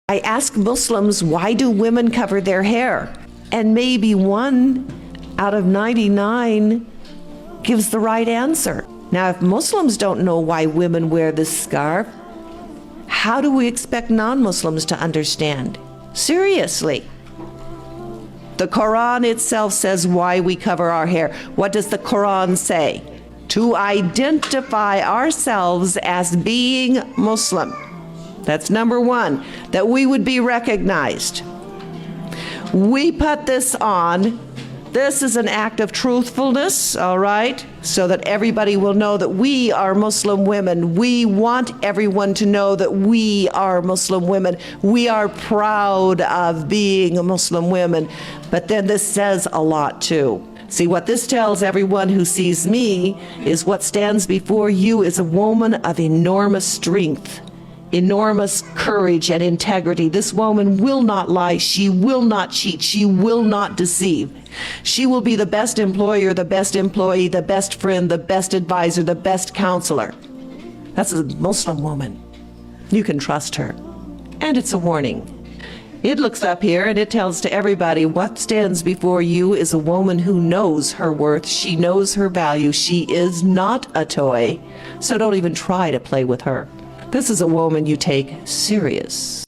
I ask Muslims, why do women cover their hair? And maybe 1 out of 99 gives the right answer. Now, if Muslims don't know why women wear this scarf, how do we expect non-Muslims to understand? Seriously. The Quran itself says why we cover our hair. What does the Quran say? To identify ourselves as being Muslim. That's number one, that we would be recognized. We put this on. This is an act of truthfulness, all right? So that everybody will know that we are Muslim women. We want everyone to know that we are Muslim women. We are proud of being Muslim women. But then this says a lot too. See, what this tells everyone who sees me is what stands before you is a woman of enormous strength, enormous courage and integrity. This woman will not lie. She will not cheat. She will not deceive. She will be the best employer, the best employee, the best friend, the best advisor, the best counselor. That's a Muslim woman. You can trust her. And it's a warning. It looks up here and it tells to everybody what stands before you is a woman who knows her worth. She knows her value. She is not a toy. So don't even try to play with her. This is a woman you take serious.